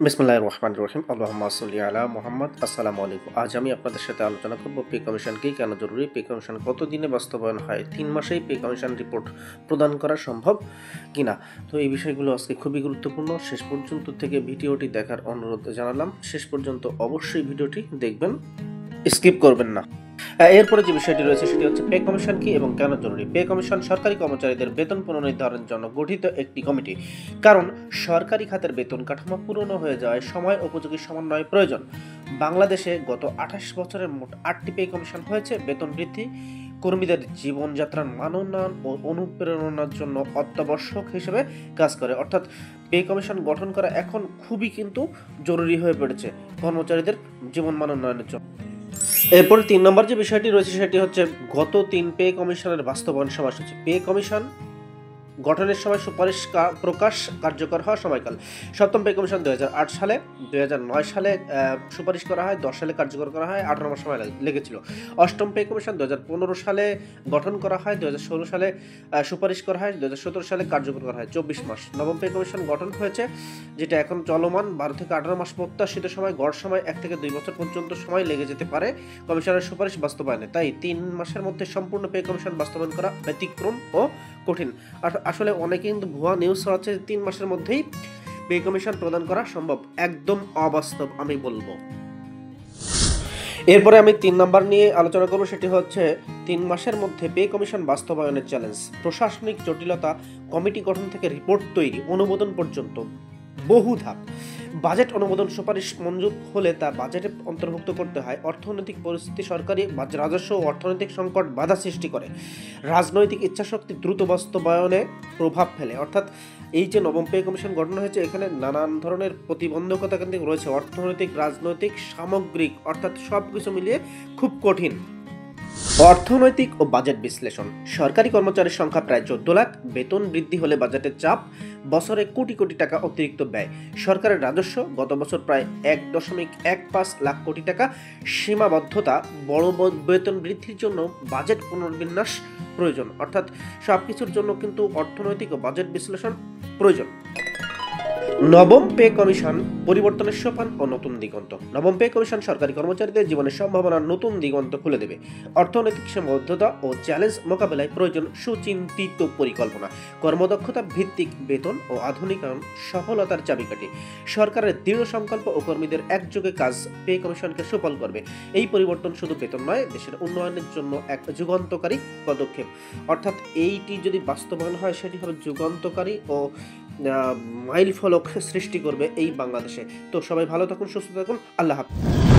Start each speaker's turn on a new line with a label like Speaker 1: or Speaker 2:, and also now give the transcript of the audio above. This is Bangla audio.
Speaker 1: বিসমিল্লাহির রহমানির রহিম। আল্লাহুম্মা সাল্লি আলা মুহাম্মদ। আসসালামু আলাইকুম। আজ আমি আপনাদের সাথে আলোচনা করব পে কমিশন কি, কেন জরুরি, পে কমিশন কত দিনে বাস্তবায়ন হয়, 3 মাসেই পে কমিশন রিপোর্ট প্রদান করা সম্ভব কিনা। তো এই বিষয়গুলো আজকে খুবই গুরুত্বপূর্ণ। শেষ পর্যন্ত থেকে ভিডিওটি দেখার অনুরোধ জানালাম। শেষ পর্যন্ত অবশ্যই ভিডিওটি দেখবেন, স্কিপ করবেন না। এরপরে যে বিষয়টি রয়েছে সেটি হচ্ছে পে কমিশন কি এবং কেন জরুরি। পে কমিশন সরকারি কর্মচারীদের বেতন পুনর্নির্ধারণের জন্য গঠিত একটি কমিটি। কারণ সরকারি খাতের বেতন কাঠামো পুরনো হয়ে যাওয়ায় সময় উপযোগী সমন্বয় প্রয়োজন। বাংলাদেশে গত 28 বছরের মোট 8টি পে কমিশন হয়েছে। বেতন বৃদ্ধি, কর্মীদের জীবনযাত্রার মান উন্নয়ন ও অনুপ্রেরণার জন্য অত্যাবশ্যক হিসেবে কাজ করে। অর্থাৎ পে কমিশন গঠন করা এখন খুবই কিন্তু জরুরি হয়ে পড়েছে কর্মচারীদের জীবন মান উন্নয়নের জন্য। এরপর 3 নম্বর যে বিষয়টি রয়েছে সেটি হচ্ছে গত 3 পে কমিশনের বাস্তবায়ন সময়সূচি। পে কমিশন গঠনের সময় সুপারিশ প্রকাশ কার্যকর হওয়ার সময়কাল। সপ্তম পে কমিশন 2008 সালে, 2009 সালে সুপারিশ করা হয়, 10 সালে কার্যকর করা হয়, 18 মাস সময় লেগেছিল। অষ্টম পে কমিশন 2015 সালে গঠন করা হয়, 2016 সালে সুপারিশ করা হয়, 2017 সালে কার্যকর করা হয়, 24 মাস। নবম পে কমিশন গঠন হয়েছে, যেটা এখন চলমান, 12 থেকে 18 মাস প্রত্যাশিত সময়, গড় সময় 1 থেকে 2 বছর পর্যন্ত সময় লেগে যেতে পারে কমিশনের সুপারিশ বাস্তবায়নে। তাই 3 মাসের মধ্যে সম্পূর্ণ পে কমিশন বাস্তবায়ন করা ব্যতিক্রম ও কঠিন। আসলে অনেকে কিন্তু ভুয়া নিউজ ছড়াচ্ছে 3 মাসের মধ্যেই পে কমিশন প্রদান করা সম্ভব। একদম অবাস্তব আমি বলবো। এরপরে আমি 3 নাম্বার নিয়ে আলোচনা করব, সেটি হচ্ছে 3 মাসের মধ্যে পে কমিশন বাস্তবায়নের চ্যালেঞ্জ। প্রশাসনিক জটিলতা, কমিটি গঠন থেকে রিপোর্ট তৈরি, অনুমোদন পর্যন্ত বহু ধাপ। বাজেট অনুমোদন, সুপারিশ মঞ্জুর হলে তা বাজেটে অন্তর্ভুক্ত করতে হয়। অর্থনৈতিক পরিস্থিতি, সরকারি রাজস্ব ও অর্থনৈতিক সংকট বাধা সৃষ্টি করে। রাজনৈতিক ইচ্ছাশক্তি দ্রুত বাস্তবায়নে প্রভাব ফেলে। অর্থাৎ এই যে নবম পে কমিশন গঠন হয়েছে, এখানে নানান ধরনের প্রতিবন্ধকতা কিন্তু রয়েছে, অর্থনৈতিক, রাজনৈতিক, সামগ্রিক, অর্থাৎ সব কিছু মিলিয়ে খুব কঠিন। অর্থনৈতিক ও বাজেট বিশ্লেষণ। সরকারি কর্মচারীর সংখ্যা প্রায় 14 লাখ। বেতন বৃদ্ধি হলে বাজেটের চাপ, বছরে কোটি কোটি টাকা অতিরিক্ত ব্যয়। সরকারের রাজস্ব গত বছর প্রায় 1.15 লাখ কোটি টাকা। সীমাবদ্ধতা, বড় বেতন বৃদ্ধির জন্য বাজেট পুনর্বিন্যাস প্রয়োজন। অর্থাৎ সবকিছুর জন্য কিন্তু অর্থনৈতিক ও বাজেট বিশ্লেষণ প্রয়োজন। নবম পে কমিশন পরিবর্তনের সোপান ও নতুন দিগন্ত। নবম পে কমিশন সরকারি কর্মচারীদের জীবনের সম্ভাবনার নতুন দিগন্ত খুলে দেবে। অর্থনৈতিক সীমাবদ্ধতা ও চ্যালেঞ্জ মোকাবেলায় প্রয়োজন সুচিন্তিত পরিকল্পনা। কর্মদক্ষতা ভিত্তিক বেতন ও আধুনিকায়ন সফলতার চাবিকাঠি। সরকারের দৃঢ় সংকল্প ও কর্মীদের একযোগে কাজ পে কমিশনকে সুফল করবে। এই পরিবর্তন শুধু বেতন নয়, দেশের উন্নয়নের জন্য এক যুগান্তকারী পদক্ষেপ। অর্থাৎ এইটি যদি বাস্তবায়ন হয়, সেটি হবে যুগান্তকারী ও মাইল ফলক সৃষ্টি করবে এই বাংলাদেশে। তো সবাই ভালো থাকুন, সুস্থ থাকুন, আল্লাহ হাফেজ।